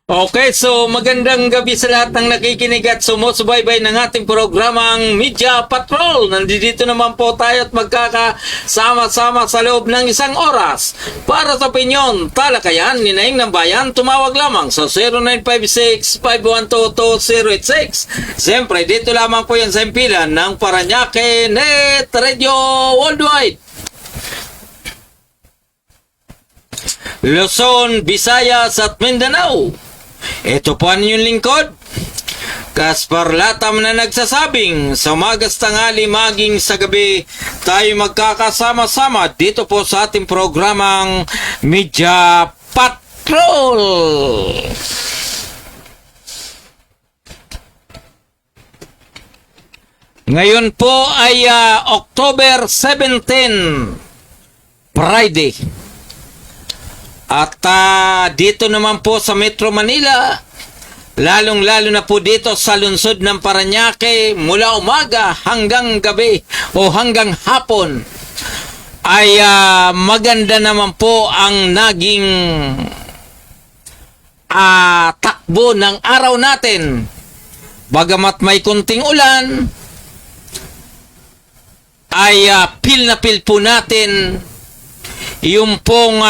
Okay, so magandang gabi sa lahat ng nakikinig at sumusubaybay ng ating programang Media Patrol. Nandito naman po tayo at magkakasama-sama sa loob ng isang oras. Para sa opinyon, talakayan, ninaing ng bayan, tumawag lamang sa 0956-512-2086. Siyempre, dito lamang po yan sa impilan ng Paranaque Net Radio Worldwide. Luzon, Visayas at Mindanao. Ito po ang inyong lingkod, Kaspar Latam, na nagsasabing sa umagas, tanghali, maging sa gabi, tayo magkakasama-sama dito po sa ating programang Media Patrol. Ngayon po ay October 17, Friday. At dito naman po sa Metro Manila, lalong-lalo na po dito sa lungsod ng Paranaque, mula umaga hanggang gabi o hanggang hapon, ay maganda naman po ang naging takbo ng araw natin. Bagamat may kunting ulan, ay feel na feel po natin yung pong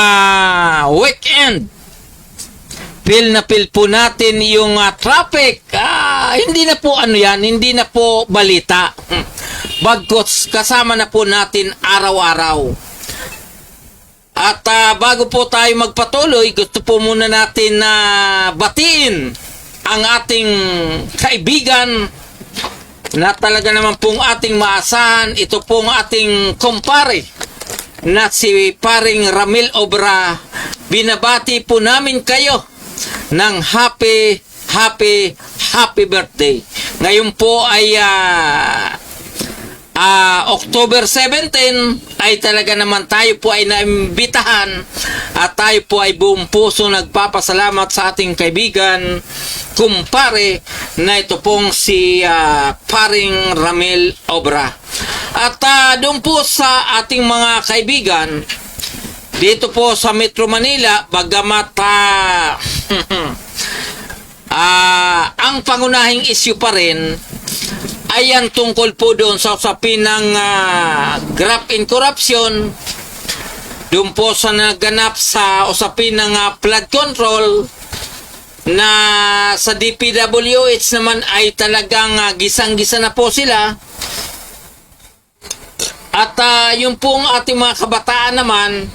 weekend. Feel na feel po natin yung traffic. Hindi na po hindi na po balita. Bagkus kasama na po natin araw-araw. At bago po tayo magpatuloy, gusto po muna natin na batiin ang ating kaibigan na talaga naman pong ating maasahan. Ito pong ating kumpare na si paring Ramil Obra. Binabati po namin kayo ng happy birthday. Ngayon po ay October 17, ay talaga naman tayo po ay naimbitahan at tayo po ay buong puso nagpapasalamat sa ating kaibigan, kumpare, na ito pong si paring Ramil Obra. At doon po sa ating mga kaibigan dito po sa Metro Manila, bagamat ang pangunahing issue pa rin ay yan tungkol po doon sa usapin ng graft and corruption, doon po sa naganap sa usapin ng flood control, na sa DPWH naman ay talagang gisang-gisa na po sila. At yung pong ating mga kabataan naman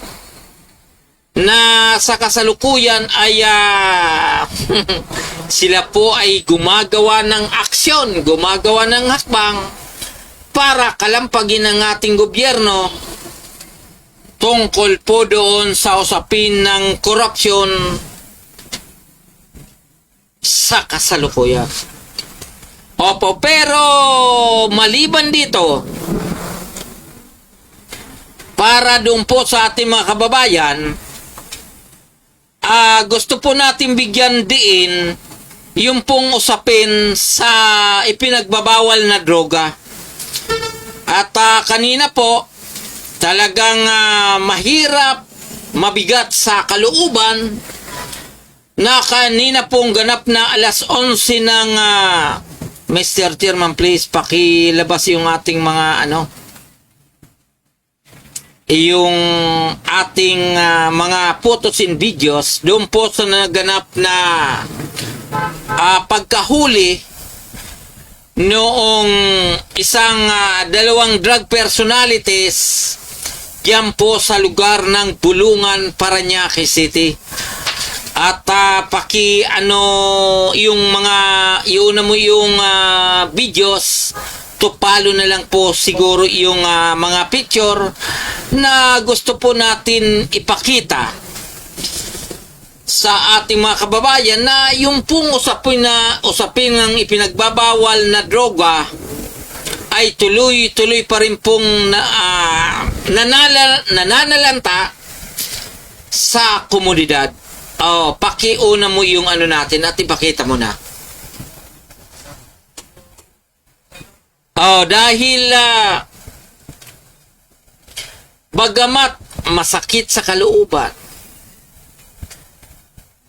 na sa kasalukuyan ay sila po ay gumagawa ng aksyon, gumagawa ng hakbang para kalampagin ang ating gobyerno tungkol po doon sa usapin ng korupsyon sa kasalukuyan. Opo, pero maliban dito, para doon po sa ating mga kababayan, gusto po natin bigyan diin yung pong usapin sa ipinagbabawal na droga. At kanina po, talagang mahirap, mabigat sa kalooban, na kanina pong ganap na alas 11 ng Mr. Chairman, please pakilabas yung ating mga yung ating mga photos and videos doon po sa naganap na pagkahuli noong dalawang drug personalities diyan po sa lugar ng Bulungan, Paranaque City. At yung videos, tupalo na lang po siguro yung mga picture na gusto po natin ipakita sa ating mga kababayan, na yung pong usapin ng ipinagbabawal na droga ay tuloy-tuloy pa rin pong nananalanta sa komunidad. Pakiuna mo yung natin at ipakita mo na. Dahil bagamat masakit sa kalooban,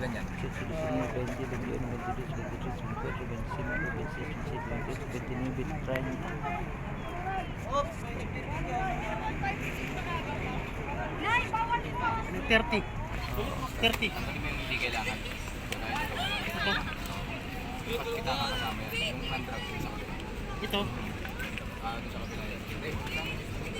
Ilan yan? 30. 30. Tanggalin mo yung hindi kailangan. Ito. Kita ka kasama yan. Yung non-drug, yung sa kabila. Ito. Doon sa kabila yan. Hindi,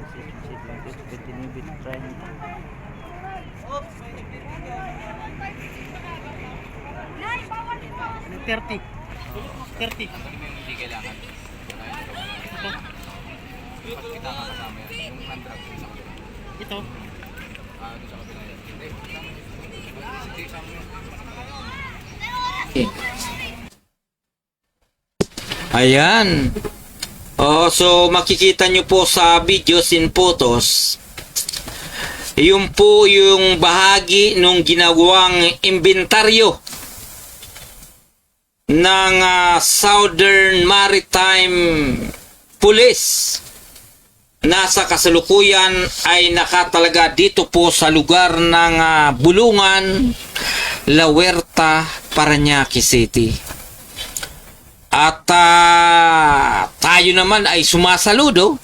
Hindi kailangan. Pag kita ka kasama yan, yung non-drug sa kabila. Ito. Doon sa kabila yan. Hindi, sama yan. Ayan. Oh, so makikita nyo po sa videos and photos. Yun po yung bahagi nung ginawang inventaryo ng Southern Maritime Police na sa kasalukuyan ay nakatalaga dito po sa lugar ng Bulungan, La Huerta, Parañaque City. At tayo naman ay sumasaludo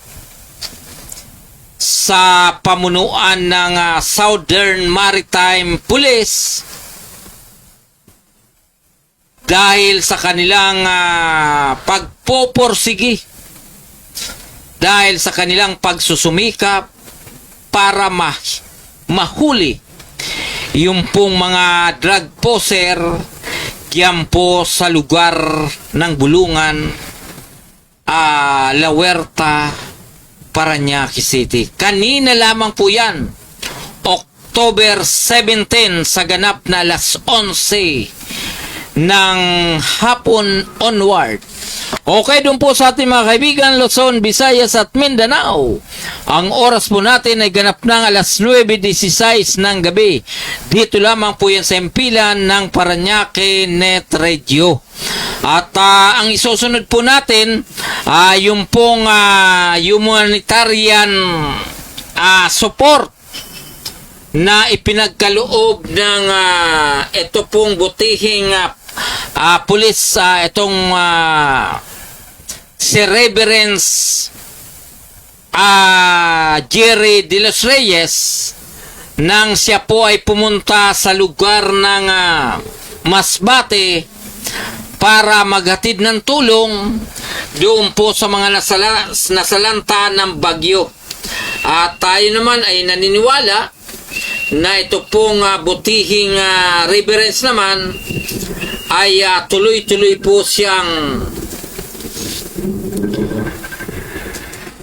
sa pamunuan ng Southern Maritime Police dahil sa kanilang pagpoporsigi, dahil sa kanilang pagsusumikap para mahuli yung pong mga drug poser diyan po sa lugar ng Bulungan, La Huerta, Parañaque City. Kanina lamang po yan, October 17 sa ganap na alas 11 ng hapon onward. Okay, doon po sa ating mga kaibigan, Luzon, Visayas at Mindanao. Ang oras po natin ay ganap ng alas 9:16 ng gabi. Dito lamang po yan sa impilan ng Parañaque Net Radio. At ang isusunod po natin, yung pong humanitarian support na ipinagkaloob ng ito pong butihing pulis, itong si Reverend Jerry de los Reyes, nang siya po ay pumunta sa lugar ng Masbate para maghatid ng tulong doon po sa mga nasalanta ng bagyo. At tayo naman ay naniniwala na ito pong butihing reverence naman ay tuloy-tuloy po siyang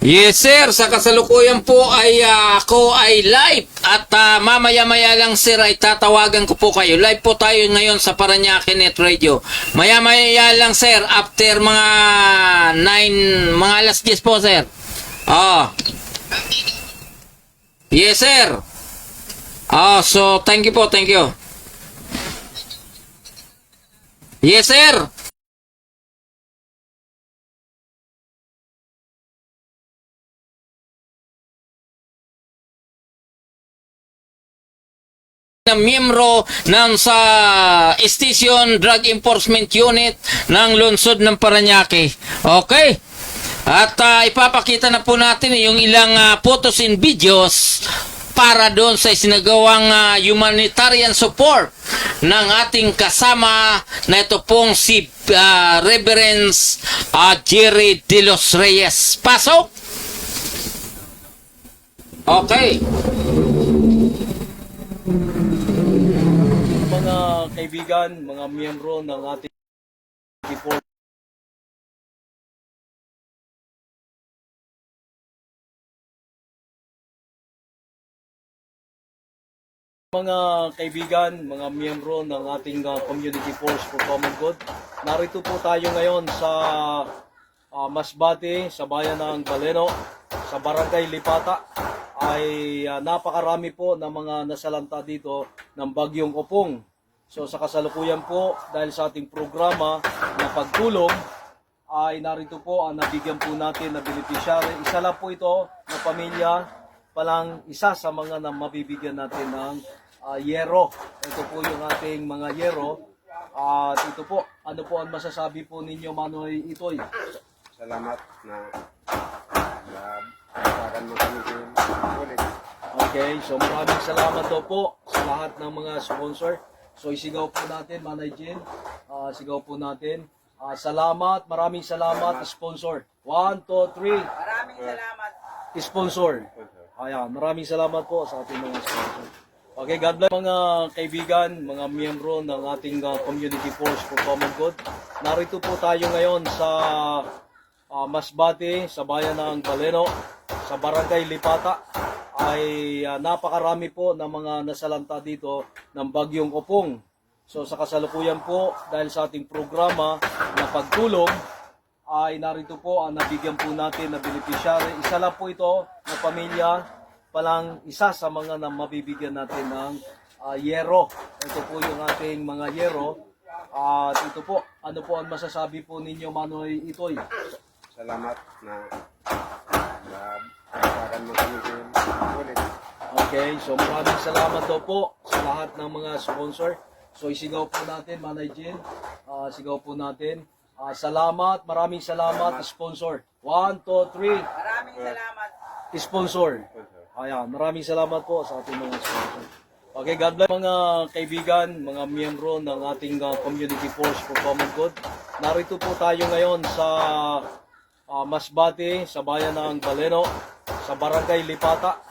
yes sir, sa kasalukuyan po ay ako ay live at mamaya-maya lang sir ay tatawagan ko po kayo. Live po tayo ngayon sa Parañaque Net Radio. Maya-maya lang sir, after mga 9, mga alas 10 po sir. Yes sir. So thank you po, thank you. Yes sir. Na miyembro ng sa Station Drug Enforcement Unit ng lungsod ng Parañaque. Okay? At ipapakita na po natin yung ilang photos and videos para doon sa isinagawang humanitarian support ng ating kasama na ito pong si Reverend Jerry De Los Reyes. Pasok! Okay. Mga kaibigan, mga miyembro ng ating force, mga kaibigan, mga miyembro ng ating Community Force for Common Good, narito po tayo ngayon sa Masbate, sa bayan ng Baleno, sa Barangay Lipata. Ay napakarami po ng mga nasalanta dito ng Bagyong Opong. So sa kasalukuyan po, dahil sa ating programa na pagtulong, ay narito po ang nabigyan po natin na beneficiary. Isa lang po ito na pamilya, palang isa sa mga na mabibigyan natin ng yero. Ito po yung ating mga yero. At ito po, ano po ang masasabi po ninyo, Manoy Itoy? Salamat na pagkakan mo kami din ulit. Okay, so maraming salamat daw po sa lahat ng mga sponsor. So isigaw po natin, Manay Jin. Sigaw po natin. Salamat, maraming salamat, sponsor. 1, 2, 3. Maraming salamat. Sponsor. Ayan, maraming salamat po sa ating mga sponsor. Okay, God bless mga kaibigan, mga miyembro ng ating Community Force for Common Good. Narito po tayo ngayon sa Masbate, sa bayan ng Baleno, sa Barangay Lipata. Ay napakarami po ng mga nasalanta dito ng Bagyong Opong. So sa kasalukuyan po, dahil sa ating programa na pagtulong, ay narito po ang nabigyan po natin na beneficiary. Isa lang po ito na pamilya, palang isa sa mga na mabibigyan natin ng yero. Ito po yung ating mga yero. At ito po, ano po ang masasabi po ninyo, Manoy Itoy? Salamat na pagkakan mo kami din ulit. Okay, so maraming salamat daw po sa lahat ng mga sponsor. So isigaw po natin, Manay Jin. Sigaw po natin. Salamat, maraming salamat, sponsor. 1, 2, 3. Maraming salamat. Sponsor. Ayan, maraming salamat po sa ating mga sponsor. Okay, God bless mga kaibigan, mga miyembro ng ating Community Force for Common Good. Narito po tayo ngayon sa Masbate, sa bayan ng Baleno, sa Barangay Lipata.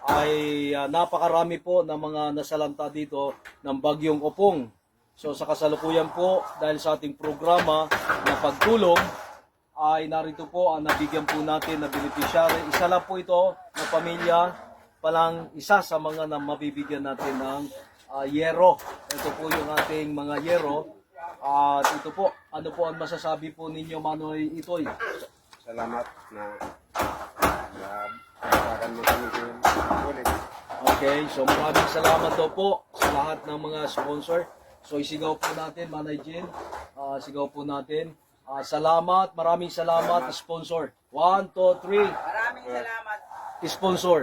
Ay napakarami po ng mga nasalanta dito ng Bagyong Opong. So sa kasalukuyan po, dahil sa ating programa na pagtulong, ay narito po ang nabigyan po natin na beneficiary. Isa lang po ito na pamilya, palang isa sa mga na mabibigyan natin ng yero. Ito po yung ating mga yero. At ito po, ano po ang masasabi po ninyo, Manoy Itoy? Salamat na pagkakan mo kami din ulit. Okay, so maraming salamat daw po sa lahat ng mga sponsor. So isigaw po natin, Manay Jin. Sigaw po natin. Salamat, maraming salamat, sponsor. 1, 2, 3. Maraming salamat. Sponsor.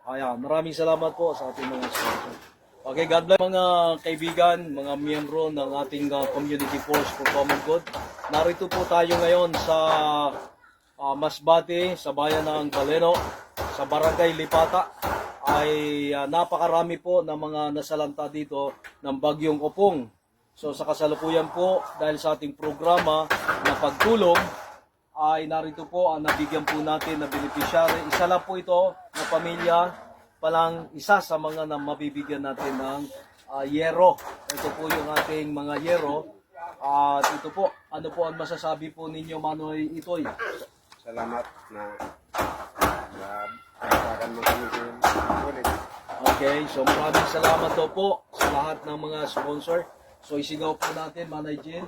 Ayan, maraming salamat po sa ating mga sponsor. Okay, God bless mga kaibigan, mga miyembro ng ating Community Force for Common Good. Narito po tayo ngayon sa Masbate, sa bayan ng Baleno, sa Barangay Lipata. Ay napakarami po ng mga nasalanta dito ng Bagyong Opong. So sa kasalukuyan po, dahil sa ating programa na pagtulong, ay narito po ang nabigyan po natin na beneficiary. Isa lang po ito na pamilya, palang isa sa mga na mabibigyan natin ng yero. Ito po yung ating mga yero. At ito po, ano po ang masasabi po ninyo, Manoy Itoy? Salamat na pagkakan mo kami din ulit. Okay, so maraming salamat daw po sa lahat ng mga sponsor. So isigaw po natin, Manay Jin.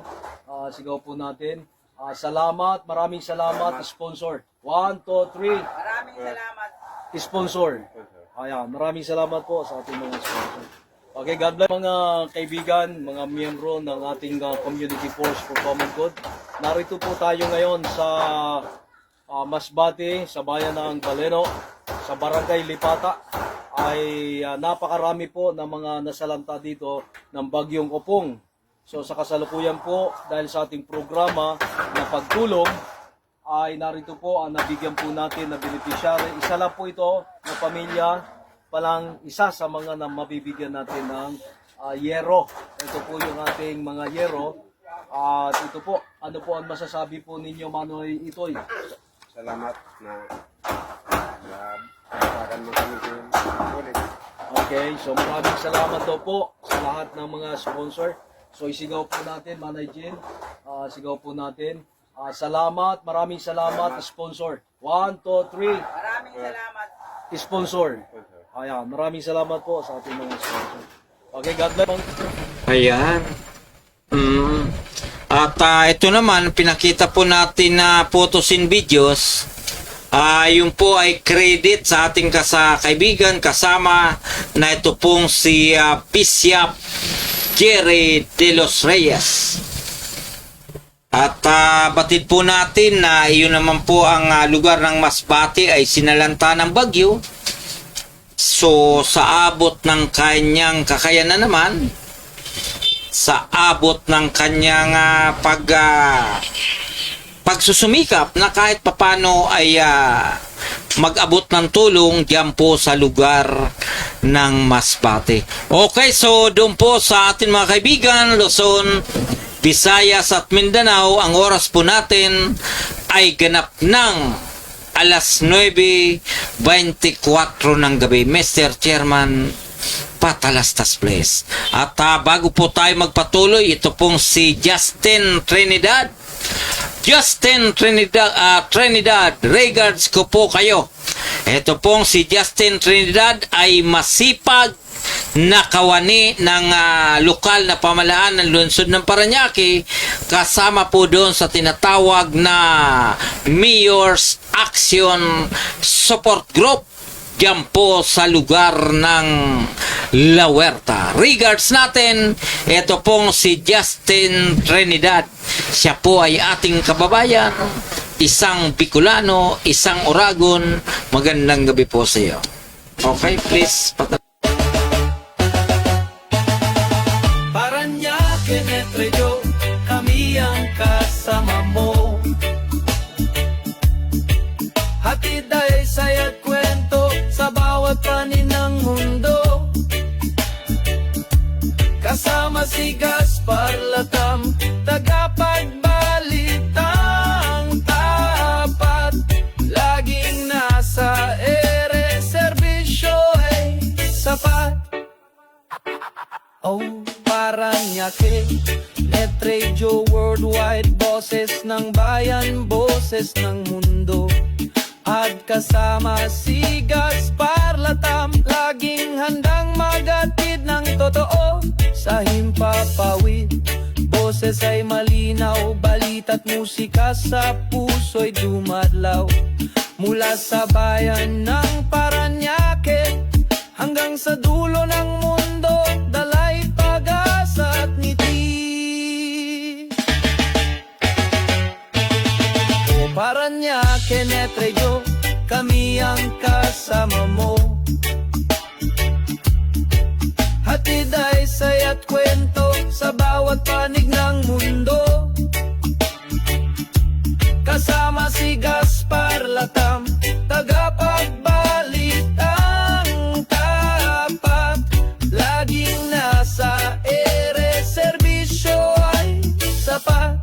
Sigaw po natin. Salamat, maraming salamat, sponsor. 1, 2, 3. Maraming salamat. Sponsor. Ayan, maraming salamat po sa ating mga sponsor. Okay, God bless mga kaibigan, mga miyembro ng ating Community Force for Common Good. Narito po tayo ngayon sa Masbate, sa bayan ng Baleno, sa Barangay Lipata. Ay napakarami po ng mga nasalanta dito ng Bagyong Opong. So sa kasalukuyan po, dahil sa ating programa na pagtulong, ay narito po ang nabigyan po natin na beneficiary. Isa lang po ito na pamilya, palang isa sa mga na mabibigyan natin ng yero. Ito po yung ating mga yero. At ito po, ano po ang masasabi po ninyo, Manoy Itoy? Salamat na pagpapakan mo kami ulit. Okay, so maraming salamat daw po sa lahat ng mga sponsor. So isigaw po natin, Manay Jin. Sigaw po natin. Salamat, maraming salamat, sponsor. 1, 2, 3. Maraming salamat. Sponsor. Ayan, maraming salamat po sa ating mga sponsor. Okay, God bless. Ayan. At ito naman, pinakita po natin na photos and videos. Yun po ay credit sa ating kaibigan, kasama na ito pong si Pisyap Jerry de los Reyes. At batid po natin na iyon naman po ang lugar ng Masbate ay sinalanta ng bagyo. So sa abot ng kanyang kakayanan naman, sa abot ng kanyang pagsusumikap na kahit papano ay mag-abot ng tulong diyan po sa lugar ng Masbate. Okay, so doon po sa ating mga kaibigan, Luzon, Visayas at Mindanao, ang oras po natin ay ganap ng alas 9:24 ng gabi. Mr. Chairman, Patalastas please. At bago po tayo magpatuloy, ito pong si Justin Trinidad. Justin Trinidad, regards ko po kayo. Ito pong si Justin Trinidad ay masipag na kawani ng lokal na pamahalaan ng lungsod ng Parañaque, kasama po doon sa tinatawag na Mayor's Action Support Group diyan po sa lugar ng La Huerta. Regards natin, ito pong si Justin Trinidad. Siya po ay ating kababayan, isang Bicolano, isang Oragon. Magandang gabi po sa iyo. Okay, please. Parañaque, Netreo, kami ang kasama mo. Hatid ay saya't kwento sa bawat panin ng mundo. Kasama si Gaspar Latam, tagapagbalitang tapat. Laging nasa ere, serbisyo ay sapat. Oh, Parañaque, Netreo worldwide, boses ng bayan, boses ng mundo. At kasama si Gaspar Latam, laging handang magatid ng totoo sa himpapawid. Boses ay malinaw, balita't musika sa puso'y dumadlaw. Mula sa bayan ng Parañaque hanggang sa dulo ng mundo, dalay pag-asa at ngiti. O Parañaque, Netreo, kami ang kasama mo. Hatid ay saya't kwento sa bawat panig ng mundo. Kasama si Gaspar Latam, tagapagbalitang tapat. Laging nasa ere, serbisyo ay sapat.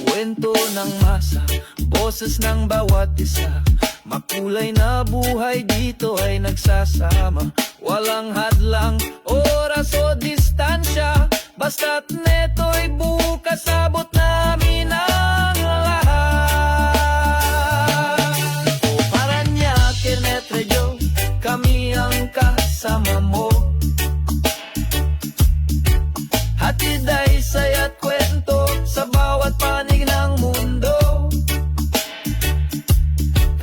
Kwento ng masa, boses ng bawat isa. Makulay na buhay dito ay nagsasama. Walang hadlang, oras o distansya. Basta't neto'y bukas, abot namin ang lahat. O Parañaque, Netreo, kami ang kasama mo. Hatid ay saya't kwento sa bawat panig ng mundo.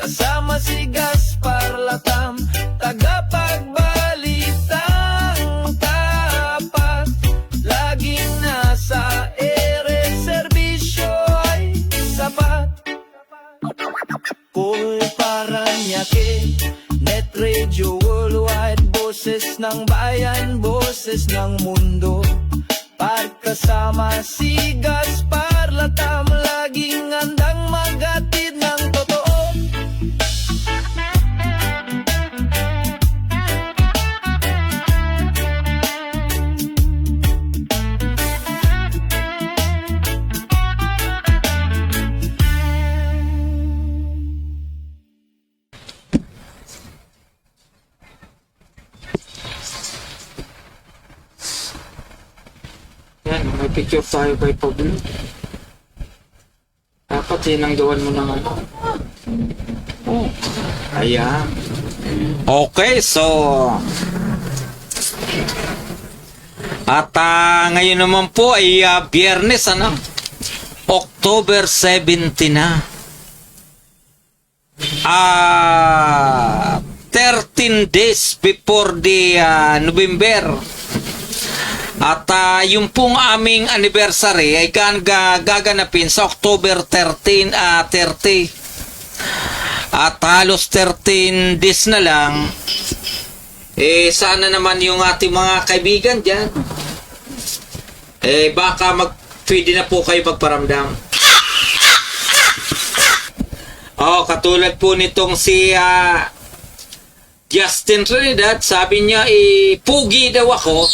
Kasama si Gaspar Latam, tagapagbalitang tapat. Laging nasa ere, serbisyo ay sapat. Ko'y Parañaque, Netreo worldwide, boses ng bayan, boses ng mundo. Pagkasama si Gaspar Latam, laging handang magatid ng totoo May picture tayo kay Pablo. Dapat sinanggawan mo ng ano. Oh. Ayan. Okay, so at ngayon naman po ay Biyernes, ano? October 17 na. 13 days before the November. At yung pong aming anniversary ay gaganapin sa October 30. At halos 13 days na lang. Sana naman yung ating mga kaibigan dyan. Baka pwede na po kayo magparamdam. Katulad po nitong si Justin Trinidad, sabi niya, pugi daw ako.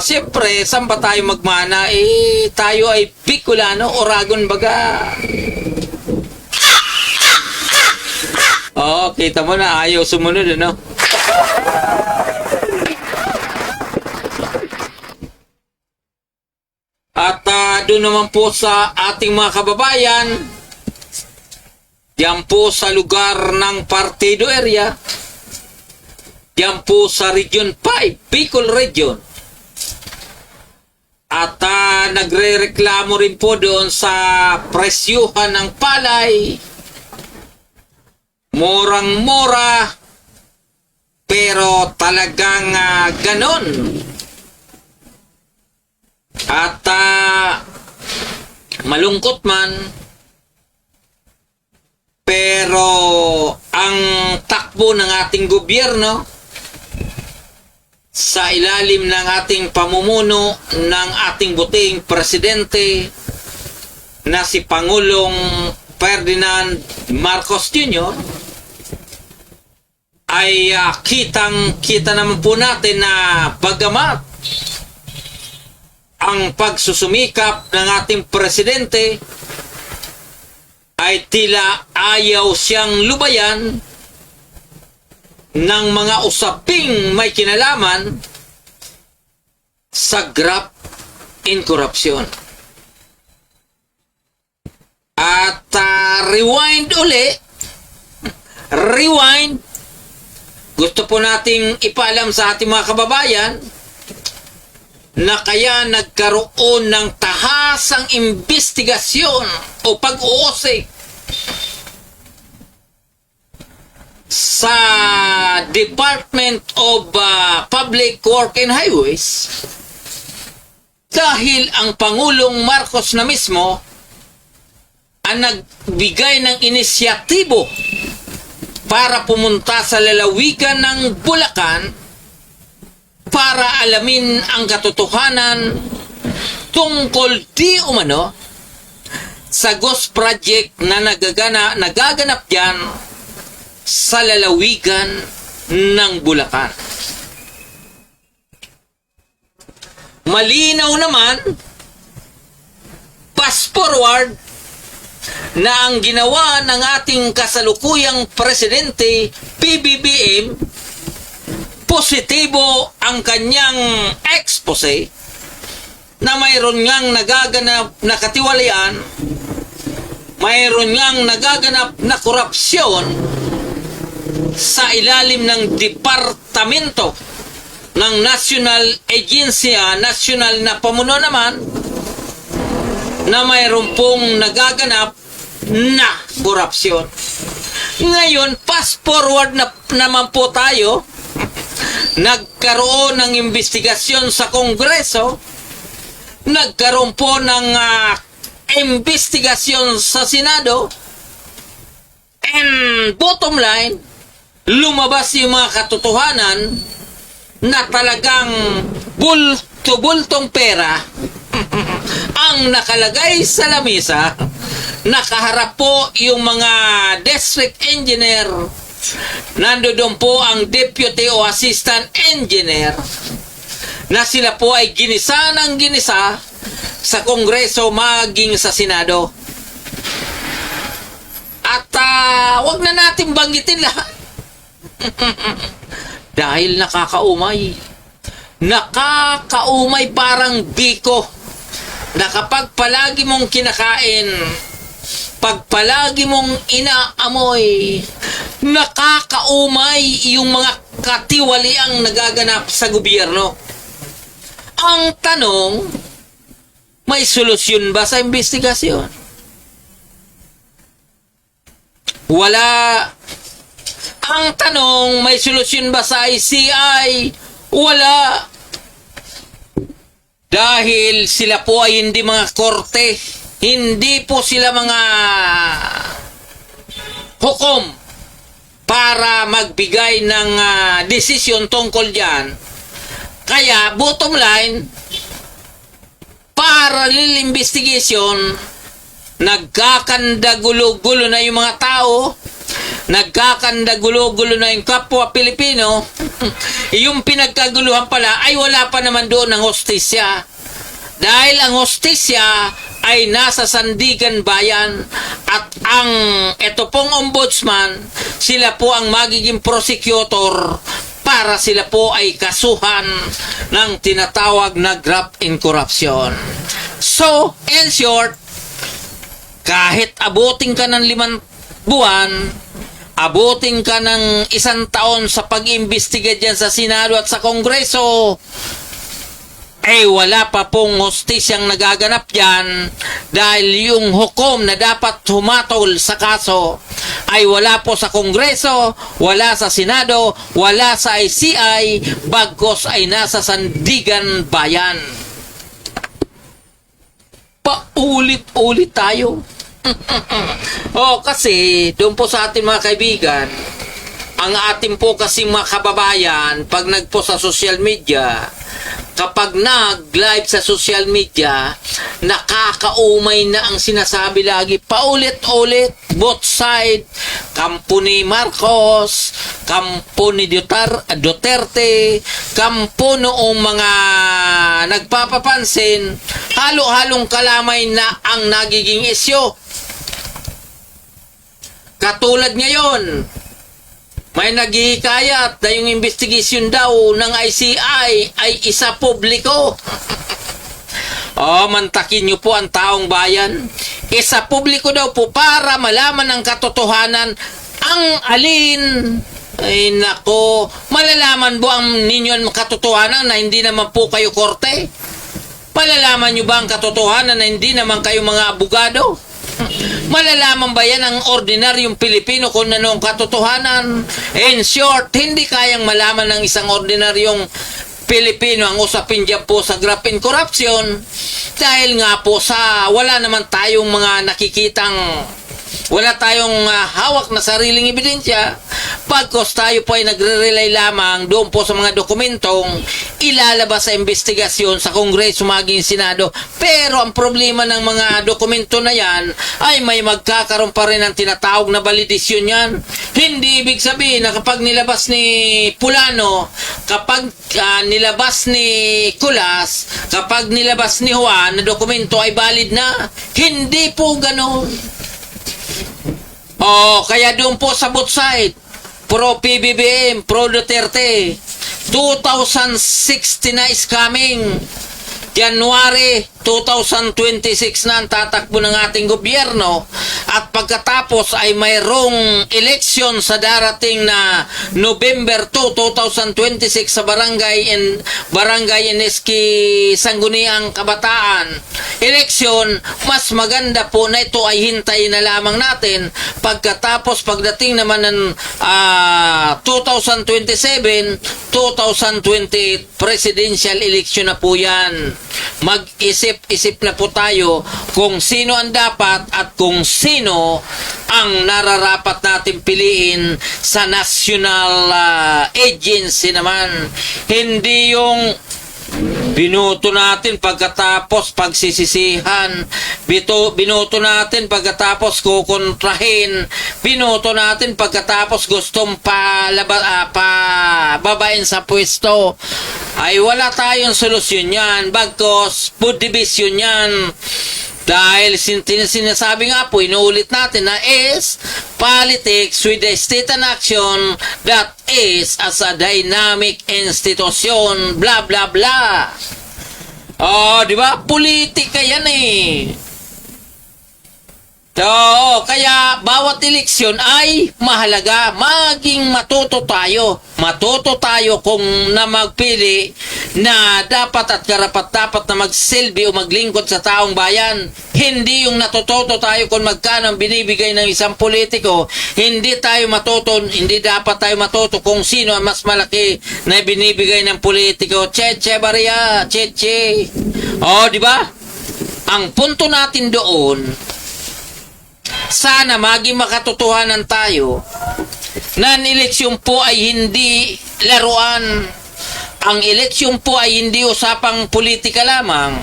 Siyempre, saan ba tayo magmana? Tayo ay Bicolano, Oragon baga. Kita mo na, ayaw sumunod, ano? At doon naman po sa ating mga kababayan, diyan po sa lugar ng Partido area, diyan po sa Region 5, Bicol Region. At nagre-reklamo rin po doon sa presyuhan ng palay. Murang-mura, pero talagang ganon. At malungkot man, pero ang takbo ng ating gobyerno sa ilalim ng ating pamumuno ng ating buting presidente na si Pangulong Ferdinand Marcos Jr. ay kitang-kita naman po natin na bagamat ang pagsusumikap ng ating presidente ay tila ayaw siyang lubayan ng mga usaping may kinalaman sa graft in corruption. At rewind uli. Rewind. Gusto po nating ipaalam sa ating mga kababayan na kaya nagkaroon ng tahasang investigasyon o pag-uusig sa Department of Public Works and Highways dahil ang Pangulong Marcos na mismo ang nagbigay ng inisyatibo para pumunta sa lalawigan ng Bulacan para alamin ang katotohanan tungkol di umano sa ghost project na nagaganap dyan sa lalawigan ng Bulacan. Malinaw naman, fast forward, na ang ginawa ng ating kasalukuyang presidente, PBBM, positibo ang kanyang expose na mayroon ngang nagaganap na katiwalian, mayroon ngang nagaganap na korupsyon sa ilalim ng departamento ng National Agency, national na pamuno naman, na mayroon pong nagaganap na korupsyon. Ngayon, fast forward na naman po tayo, nagkaroon ng investigasyon sa Kongreso, nagkaroon po ng investigasyon sa Senado, and bottom line, lumabas yung mga katotohanan na talagang bulto-bultong pera ang nakalagay sa lamesa. Nakaharap po yung mga district engineer, nandoon po ang deputy o assistant engineer, na sila po ay ginisa ng ginisa sa Kongreso maging sa Senado. At wag na natin banggitin lahat dahil nakakaumay. nakakaumay parang biko, na kapag palagi mong kinakain, pag palagi mong inaamoy, nakakaumay yung mga katiwaliang nagaganap sa gobyerno. Ang tanong, may solusyon ba sa investigasyon? Wala. Ang tanong, may solusyon ba sa ICI? Wala. Dahil sila po ay hindi mga korte, hindi po sila mga hukom para magbigay ng desisyon tungkol dyan. Kaya, bottom line, parallel investigation, nagkakandagulo-gulo na yung mga tao, nagkakandagulo-gulo na yung kapwa Pilipino, yung pinagkaguluhan pala ay wala pa naman doon ang hostisya. Dahil ang hostisya ay nasa Sandigan Bayan at ang ito pong ombudsman, sila po ang magiging prosecutor para sila po ay kasuhan ng tinatawag na graft in corruption. So, in short, kahit abutin ka ng 5 buwan, abutin ka ng 1 taon sa pag-imbestiga dyan sa Senado at sa Kongreso, wala pa pong hostisyang nagaganap dyan dahil yung hukom na dapat humatol sa kaso ay wala po sa Kongreso, wala sa Senado, wala sa ICI, bagkos ay nasa Sandigan Bayan. Paulit-ulit tayo. Kasi doon po sa ating mga kaibigan, ang ating po kasing mga kababayan, pag nagpo sa social media, kapag nag-live sa social media, nakakaumay na ang sinasabi lagi, paulit-ulit, both side, kampo ni Marcos, kampo ni Duterte, kampo noong mga nagpapapansin, halo-halong kalamay na ang nagiging isyo. Katulad ngayon, may naghihikayat na yung investigation daw ng ICI ay isa publiko. Mantakin nyo po ang taong bayan. Isa publiko daw po para malaman ang katotohanan. Ang alin? Ay nako, malalaman po ang ninyo ang katotohanan na hindi naman po kayo korte? Malalaman nyo ba ang katotohanan na hindi naman kayo mga abogado? Malalaman ba yan ang ordinaryong Pilipino kung ano ang katotohanan? In short, hindi kayang malaman ng isang ordinaryong Pilipino ang usapin dyan po sa graft in corruption dahil nga po sa wala naman tayong mga nakikitang, wala tayong hawak na sariling ebidensya. Pagkos tayo po ay nagre-rely lamang doon po sa mga dokumentong ilalabas sa investigasyon sa Kongreso maging Senado. Pero ang problema ng mga dokumento na yan ay may magkakaroon pa rin ng tinatawag na validisyon yan. Hindi ibig sabihin na kapag nilabas ni Pulano, kapag nilabas ni Kulas, kapag nilabas ni Juan na dokumento ay valid na. Hindi po ganun. Kaya doon po sa both side, pro PBBM, pro Duterte, 2060 na is coming. January 2026 na ang tatakbo ng ating gobyerno at pagkatapos ay mayroong eleksyon sa darating na November 2, 2026 sa Barangay NSK Sangguniang Kabataan. Eleksyon, mas maganda po na ito ay hintayin na lamang natin pagkatapos pagdating naman ng 2027, 2028 presidential election na po yan. Mag-isip-isip na po tayo kung sino ang dapat at kung sino ang nararapat natin piliin sa national agency naman. Hindi yung binoto natin pagkatapos pagsisisihan, binoto natin pagkatapos kukontrahin, binoto natin pagkatapos gustong pababain sa pwesto. Ay wala tayong solusyon yan, bagkos food division yan. Dahil sinasabi nga po, inuulit natin na is politics with a state and action that is as a dynamic institution, blah, blah, blah. Oh, di ba? Politika yan eh. So, kaya bawat eleksyon ay mahalaga. Maging matuto tayo. Matuto tayo kung na magpili na dapat at karapat-dapat na magsilbi o maglingkod sa taong bayan. Hindi yung natututo tayo kung magkano ang binibigay ng isang politiko. Hindi dapat tayo matuto kung sino ang mas malaki na binibigay ng politiko. Cheche Baria, cheche. Oh, di ba? Ang punto natin doon, sana maging makatotohanan tayo na ang eleksyon po ay hindi laruan. Ang eleksyon po ay hindi usapang politika lamang.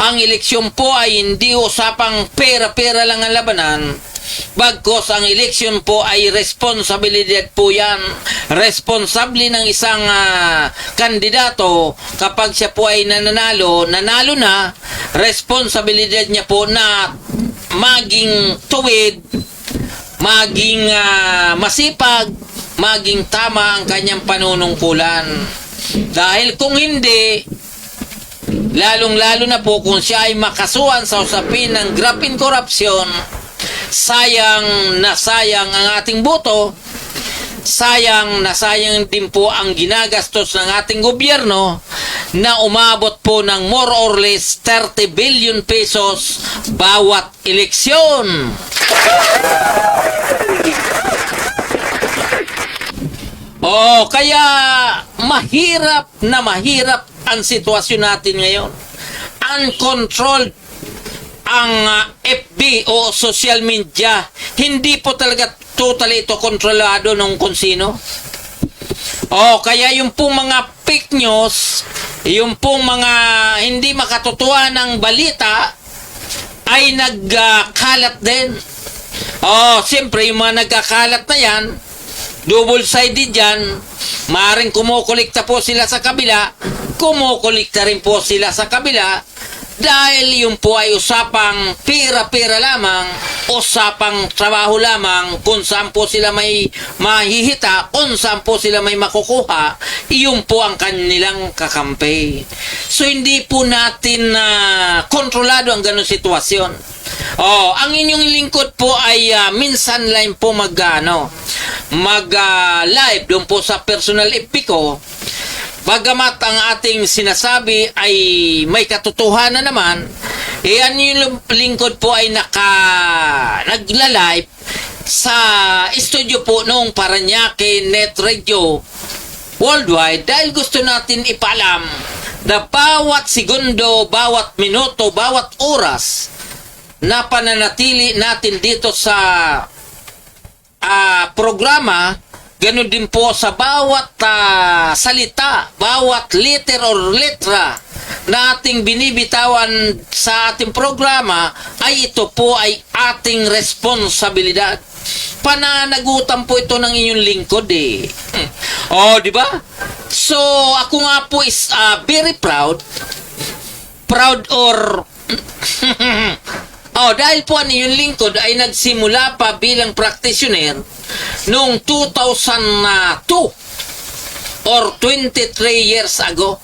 Ang eleksyon po ay hindi usapang pera-pera lang ang labanan. Bagkos ang eleksyon po ay responsibilidad po yan. Responsable ng isang kandidato kapag siya po ay nanalo na, responsibilidad niya po na maging tuwid, maging masipag, maging tama ang kanyang panunungkulan. Dahil kung hindi, lalong-lalo na po kung siya ay makasuhan sa usapin ng graft corruption, sayang na sayang ang ating boto, sayang na sayang din po ang ginagastos ng ating gobyerno na umabot po ng more or less 30 billion pesos bawat eleksyon. Oh, kaya mahirap ang sitwasyon natin ngayon. Uncontrolled ang FB o social media. Hindi po talaga totally ito kontrolado ng kung sino. Oh, kaya yung pong mga fake news, yung pong mga hindi makatotohanan ng balita ay nagkalat din. Oh, siyempre yung mga nagkakalat na yan, double-sided yan, maaaring kumukulikta po sila sa kabila, kumukulikta rin po sila sa kabila, dahil yung po ay usapang pera-pera lamang, usapang trabaho lamang, kung saan po sila may mahihita, kung saan po sila may makukuha, iyon po ang kanilang kakampi. So hindi po natin kontrolado ang ganong sitwasyon. Oh, ang inyong lingkod po ay minsan lang po mag-live doon po sa personal FB ko. Bagamat ang ating sinasabi ay may katotohanan naman, ang yung lingkod po ay nagla-live sa studio po noong Paranaque Net Radio Worldwide dahil gusto natin ipaalam na bawat segundo, bawat minuto, bawat oras na pananatili natin dito sa programa, ganun din po sa bawat salita, bawat letter or letra na ating binibitawan sa ating programa ay ito po ay ating responsibilidad. Pananagutan po ito ng inyong lingkod eh. Oh, di ba? So, ako nga po is very proud or oh, dahil po ang inyong lingkod ay nagsimula pa bilang practitioner noong 2002 or 23 years ago.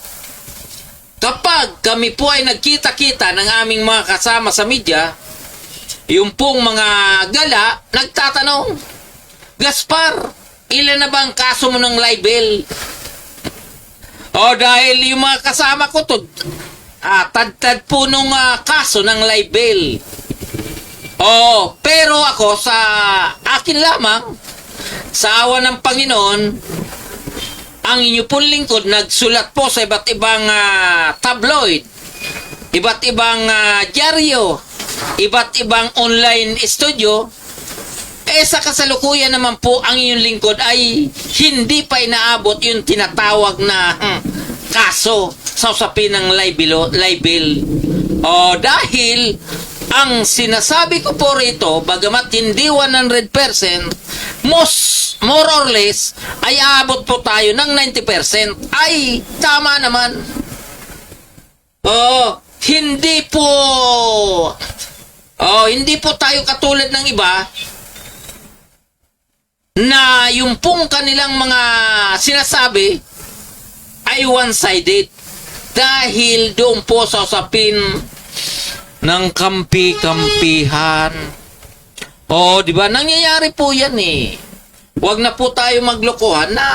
Kapag kami po ay nagkita-kita ng aming mga kasama sa media, yung pong mga gala, nagtatanong, Gaspar, ilan na ba ang kaso mo ng libel? O dahil yung mga kasama ko to, tad-tad po nung kaso ng libel. O, pero ako sa akin lamang, sa awa ng Panginoon, ang inyo pong lingkod nagsulat po sa iba't ibang tabloid, iba't ibang dyaryo, iba't ibang online studio. Sa kasalukuyan naman po ang inyong lingkod ay hindi pa inaabot yung tinatawag na kaso sa usapin ng libel. O dahil ang sinasabi ko po rito, bagamat hindi 100%, more or less, ay aabot po tayo ng 90%. Ay, tama naman. Oo, hindi po tayo katulad ng iba na yung pong kanilang mga sinasabi ay one-sided dahil doon po sa usapin ng kampi-kampihan. Di ba? Nangyayari po yan eh. Huwag na po tayo maglokohan na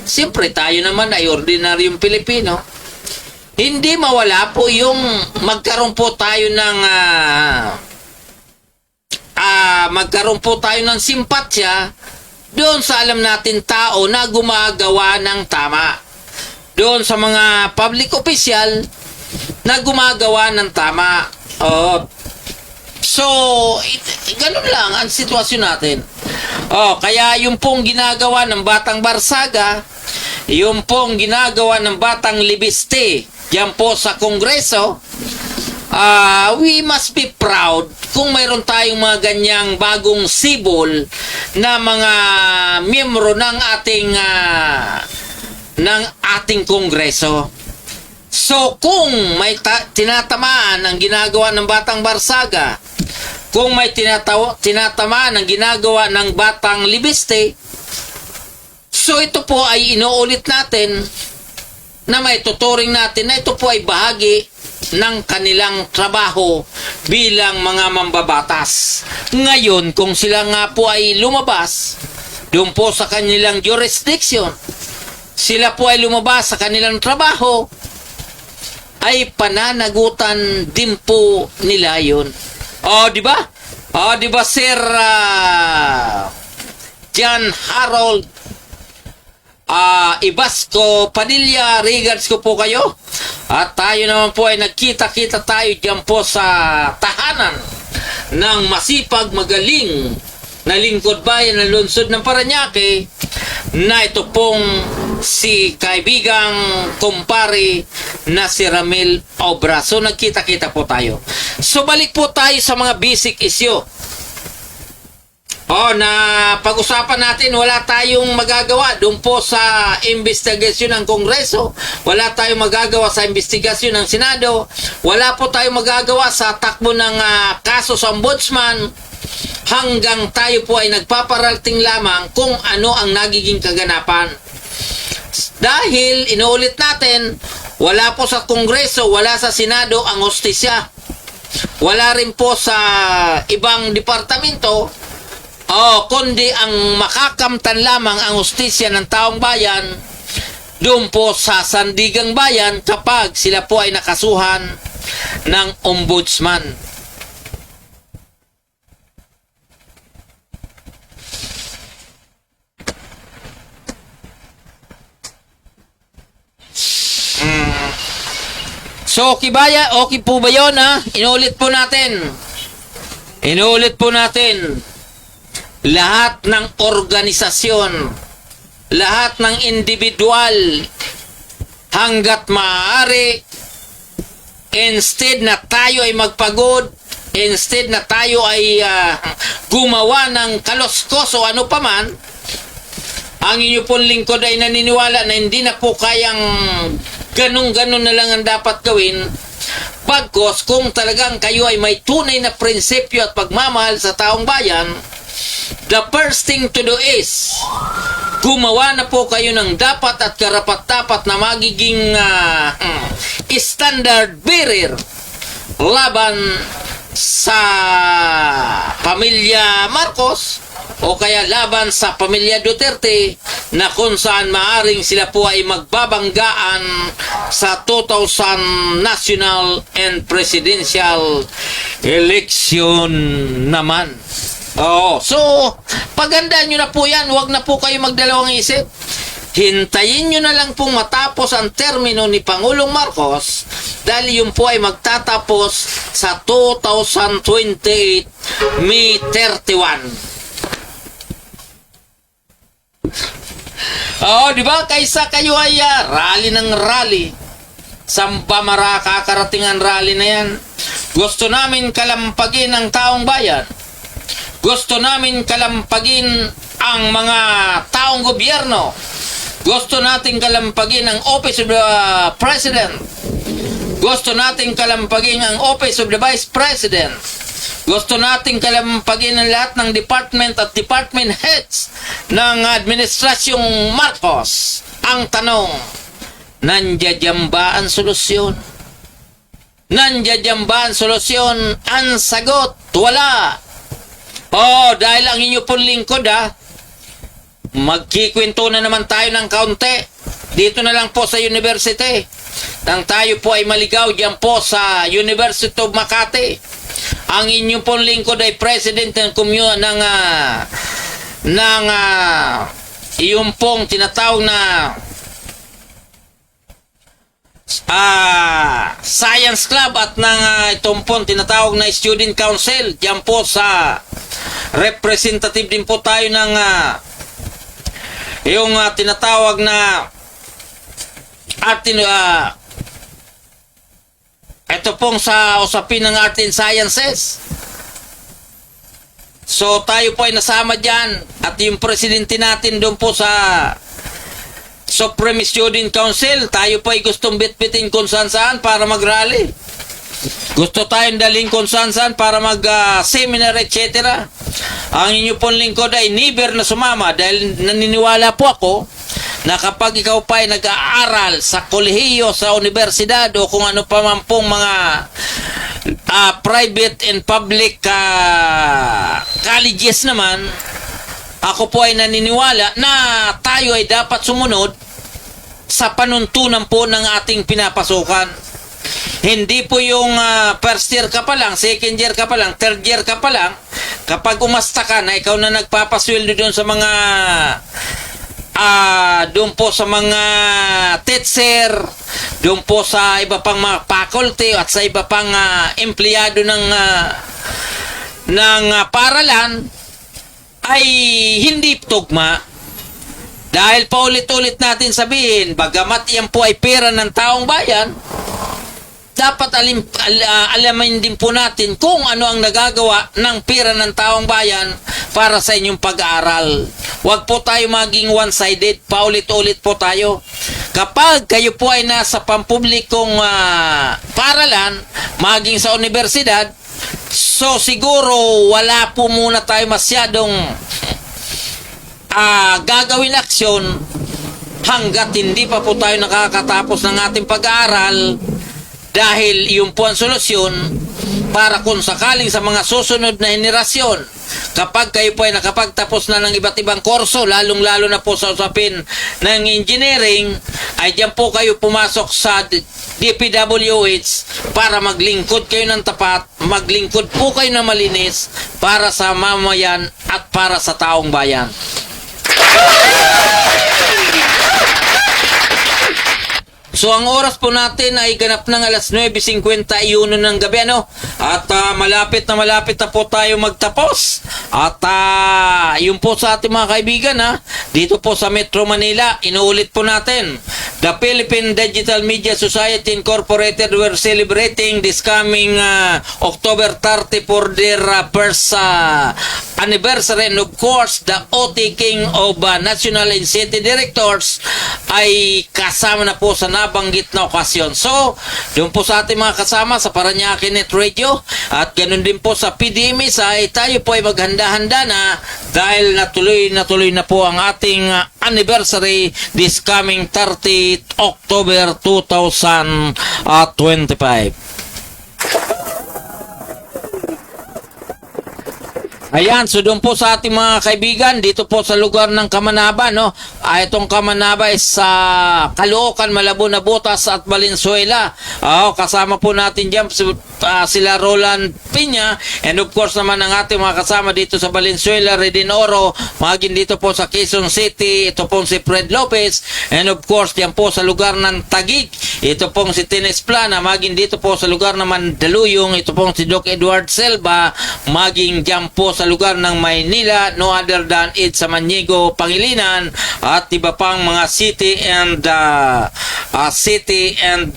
siyempre tayo naman ay ordinaryong Pilipino. Hindi mawala po yung magkaroon po tayo ng simpatya doon sa alam natin tao na gumagawa ng tama. Doon sa mga public official na gumagawa ng tama. So, ganun lang ang sitwasyon natin. Kaya yung pong ginagawa ng Batang Barsaga, yung pong ginagawa ng Batang Libiste, yan po sa Kongreso, we must be proud kung mayroon tayong mga ganyang bagong sibol na mga miyembro ng ating Kongreso. So, kung may tinatamaan ang ginagawa ng Batang Barsaga, kung may tinatamaan ang ginagawa ng Batang Libiste, so ito po ay inuulit natin na may tuturing natin na ito po ay bahagi ng kanilang trabaho bilang mga mambabatas. Ngayon, kung sila nga po ay lumabas doon po sa kanilang jurisdiction, sila po ay lumabas sa kanilang trabaho, ay pananagutan din po nila yun. Di ba? Di ba, Sir John Harold Ibasco Padilla, regards ko po kayo. At tayo naman po ay nagkita-kita tayo dyan po sa tahanan ng masipag, magaling na lingkod bayan ng lungsod ng Parañaque, na ito pong si kaibigang kumpare na si Ramil Obra. So nagkita-kita po tayo. So balik po tayo sa mga basic issue. Na pag-usapan natin, wala tayong magagawa doon po sa investigasyon ng Kongreso, wala tayong magagawa sa investigasyon ng Senado, wala po tayong magagawa sa takbo ng kaso sa Ombudsman, hanggang tayo po ay nagpaparating lamang kung ano ang nagiging kaganapan. Dahil, inuulit natin, wala po sa Kongreso, wala sa Senado ang hustisya. Wala rin po sa ibang departamento, kundi ang makakamtan lamang ang hustisya ng taong bayan doon po sa sandigang bayan kapag sila po ay nakasuhan ng ombudsman. So, okay po ba yun, ha? Inuulit po natin. Lahat ng organisasyon, lahat ng individual, hanggat maaari, instead na tayo ay magpagod, instead na tayo ay gumawa ng kaluskos o ano paman, ang inyo pong lingkod ay naniniwala na hindi na po kayang ganun-ganun na lang ang dapat gawin. Pagkos kung talagang kayo ay may tunay na prinsipyo at pagmamahal sa taong bayan, the first thing to do is gumawa na po kayo ng dapat at karapat-dapat na magiging standard bearer laban sa pamilya Marcos o kaya laban sa pamilya Duterte, na kung saan maaring sila po ay magbabanggaan sa 2000 national and presidential election naman. So, pagandaan nyo na po yan. Huwag na po kayo magdalawang isip. Hintayin nyo na lang pong matapos ang termino ni Pangulong Marcos, dahil yun po ay magtatapos sa 2028 May 31. Di ba? Kaysa kayo ay rally ng rally. Samba mara kakarating ang rally na yan. Gusto namin kalampagin ang taong bayan. Gusto namin kalampagin ang mga taong gobyerno. Gusto natin kalampagin ang Office of the President. Gusto nating kalampagin ang Office of the Vice President. Gusto nating kalampagin ang lahat ng department at department heads ng Administrasyong Marcos. Ang tanong, nandiyan ba ang solusyon? Nandiyan ba ang solusyon? Ang sagot, wala. Dahil ang inyo pong lingkod magkikwento na naman tayo ng kaunti. Dito na lang po sa university. Nang tayo po ay maligaw diyan po sa University of Makati. Ang inyong pong lingkod ay president ng iyong pong tinatawag na Science Club at ng itong pong tinatawag na Student Council. Diyan po sa representative din po tayo ng yung tinatawag na ito pong sa usapin ng Art and Sciences. So tayo po ay nasama dyan at yung presidente natin doon po sa Supreme Student Council, tayo po ay gustong bitbitin kung saan para mag-rally. Gusto tayong daling kung saan para mag-seminar, etc. Ang inyo pong lingkod ay never na sumama dahil naniniwala po ako na kapag ikaw pa ay nag-aaral sa kolehiyo, sa universidad o kung ano pa man pong mga private and public colleges naman, ako po ay naniniwala na tayo ay dapat sumunod sa panuntunan po ng ating pinapasukan. Hindi po yung first year ka pa lang, second year ka pa lang, third year ka pa lang, kapag umasta ka na ikaw na nagpapasweldo doon sa mga doon po sa mga teacher, doon po sa iba pang mga faculty at sa iba pang empleyado ng paaralan ay hindi tugma. Dahil paulit-ulit natin sabihin, bagamat yan po ay pera ng taong bayan, dapat alamin din po natin kung ano ang nagagawa ng pera ng taong bayan para sa inyong pag-aaral. Huwag po tayo maging one-sided, paulit-ulit po tayo. Kapag kayo po ay nasa pampublikong paaralan, maging sa universidad, so siguro wala po muna tayo masyadong gagawin aksyon hanggat hindi pa po tayo nakakatapos ng ating pag-aaral, dahil yun po ang solusyon para kung sakaling sa mga susunod na henerasyon, kapag kayo po ay nakapagtapos na ng iba't ibang kurso, lalong-lalo na po sa usapin ng engineering, ay diyan po kayo pumasok sa DPWH para maglingkod kayo ng tapat, maglingkod po kayo ng malinis para sa mamayan at para sa taong bayan. So ang oras po natin ay ganap ng alas 9:51 ng gabi, at malapit na po tayo magtapos. At yun po sa ating mga kaibigan, dito po sa Metro Manila, inuulit po natin, the Philippine Digital Media Society Incorporated were celebrating this coming October 30 for their first anniversary, and of course the OT King of National and City Directors ay kasama na po sa nabanggit na okasyon. So, doon po sa ating mga kasama sa Paranaque Net Radio at ganun din po sa PDMS ay tayo po ay maghanda-handa na dahil natuloy na po ang ating anniversary this coming 30 October 2025. Ayan, so doon po sa ating mga kaibigan, dito po sa lugar ng Kamanaba, itong Kamanaba is sa Caloocan, Malabon, Nabotas at Valenzuela. Kasama po natin dyan sila Roland Piña, and of course naman ang ating mga kasama dito sa Valenzuela, Redin Oro, maging dito po sa Quezon City, ito pong si Fred Lopez, and of course yan po sa lugar ng Taguig, ito pong si Tines Plana, maging dito po sa lugar ng Mandaluyong, ito pong si Doc Edward Selva, maging dyan po sa lugar ng Maynila, no other than it sa Maniego, Pangilinan, at iba pang mga city and city and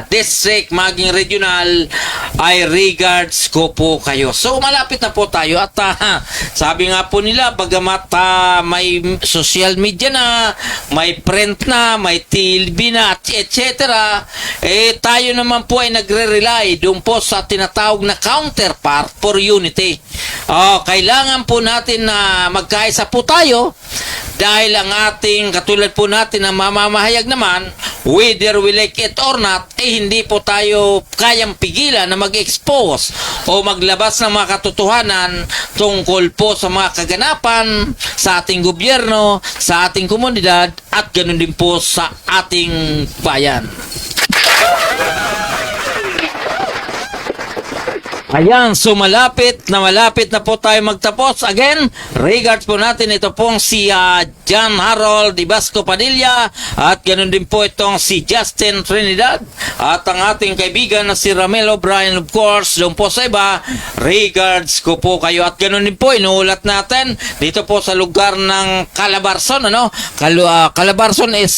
district, maging regional, ay regards ko po kayo. So malapit na po tayo at sabi nga po nila, bagamat may social media na, may print na, may TV na, etc. Tayo naman po ay nagre-rely doon po sa tinatawag na counterpart for unity. Kailangan po natin na magkaisa po tayo dahil ang ating, katulad po natin na mamamahayag naman, whether we like it or not, hindi po tayo kayang pigilan na mag-expose o maglabas ng mga katotohanan tungkol po sa mga kaganapan sa ating gobyerno, sa ating komunidad, at ganoon din po sa ating bayan. Ayan, so malapit na po tayo magtapos. Again, regards po natin ito pong si John Harold Di Basco Padilla at ganoon din po itong si Justin Trinidad at ang ating kaibigan na si Ramel O'Brien, of course. Doon po sa iba, regards ko po kayo at ganoon din po inuulat natin dito po sa lugar ng Calabarzon, Calabarzon is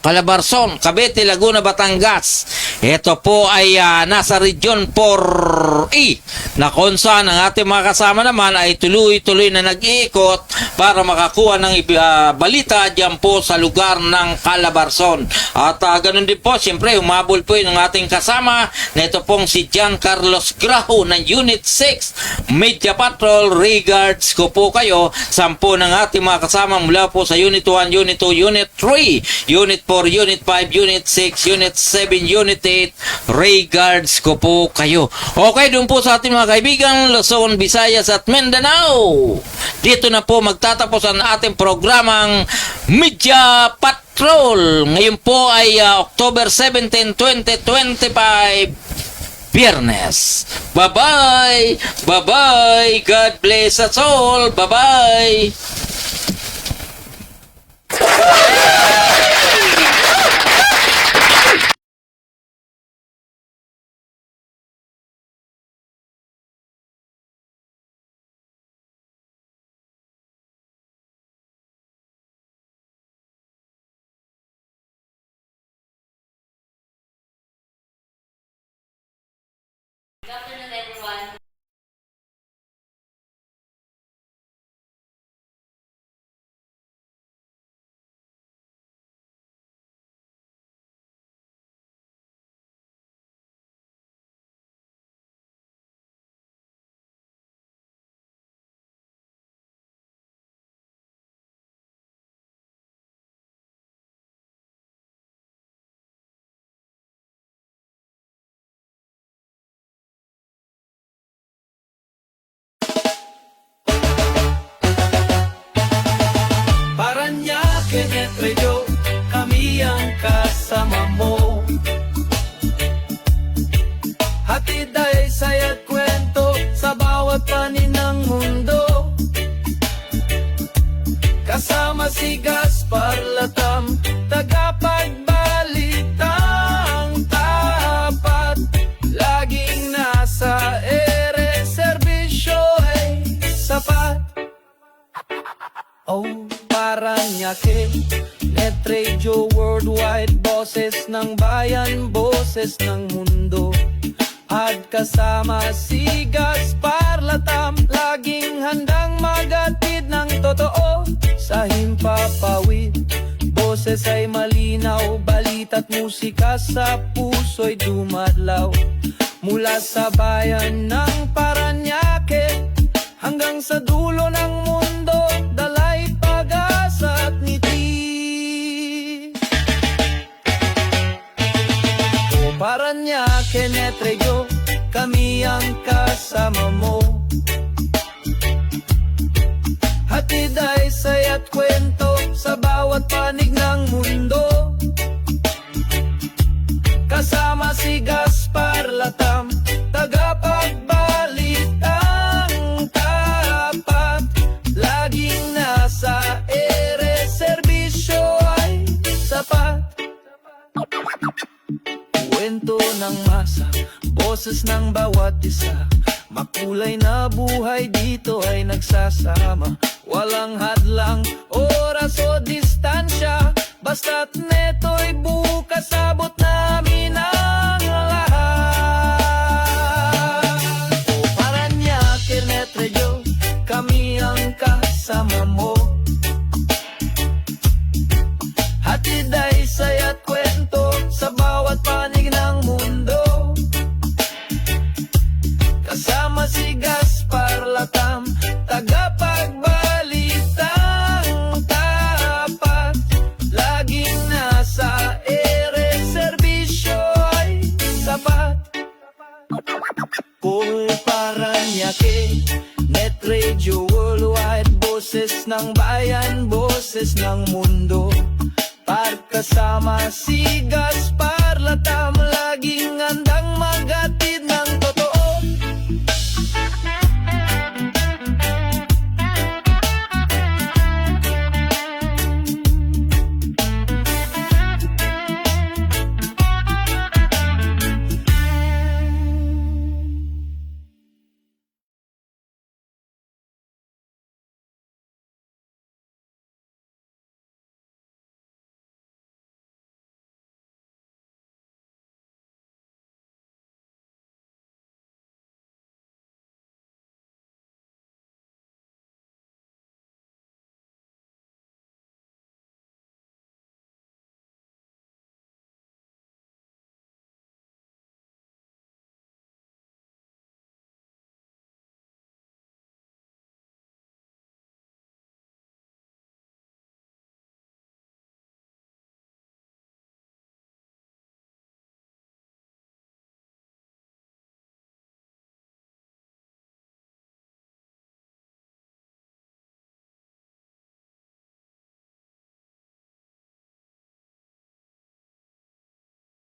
Calabarzon, Cavite, Laguna, Batangas. Ito po ay nasa region 4E na kung saan ang ating mga kasama naman ay tuloy-tuloy na nag-iikot para makakuha ng balita dyan po sa lugar ng Calabarzon. At ganun din po, siyempre humabol po yung ating kasama na ito pong si John Carlos Graho ng Unit 6 Media Patrol. Regards ko po kayo, 10 ng ating mga kasama mula po sa Unit 1, Unit 2, Unit 3, Unit 4, Unit 5, Unit 6, Unit 7, Unit 8. Regards ko po kayo. Okay, doon po sa ating mga kaibigan, Luzon, Visayas at Mindanao. Dito na po magtatapos ang ating programang Media Patrol. Ngayon po ay October 17, 2025, Biyernes. Bye-bye! Bye-bye! God bless us all! Bye-bye! Good afternoon, everyone. Paranaque Netreyo, kami ang kasama mo. Hatid ay saya't kwento sa bawat panin ng mundo. Kasama si Gaspar Latam, tagapagbalitang tapat. Laging nasa ere, serbisyo ay sapat. Oh, Paranaque Net Radio Worldwide, boses ng bayan, boses ng mundo. At kasama si Gaspar Latam, laging handang magatid ng totoo sa himpapawid. Boses ay malinaw, balita't musika sa puso'y dumadlaw. Mula sa bayan ng Paranaque hanggang sa dulo ng mundo, dalay pag-asa at ngiti. O Paranaque Net Radio, kami ang kasama mo. Hatid ay saya't kwento sa bawat panig ng mundo. Kasama si Gaspar Latam, tagapagbalitang tapat. Laging nasa ere, serbisyo ay sapat. Kwento ng masa, boses ng bawat isa. Makulay na buhay dito ay nagsasama. Walang hadlang, oras o distansya. At neto'y bukas abot namin ang lahat. O Paranaque Net Radio, kami ang kasama mo. Hatid ay saya't kwento sa bawat panig ng mundo. Kasama si Gaspar Latam, tagapagbalitang tapat. Laging nasa ere, serbisyo ay sapat. Paul Paranaque Net Radio Worldwide, boses ng bayan, boses ng mundo. Pagkasama si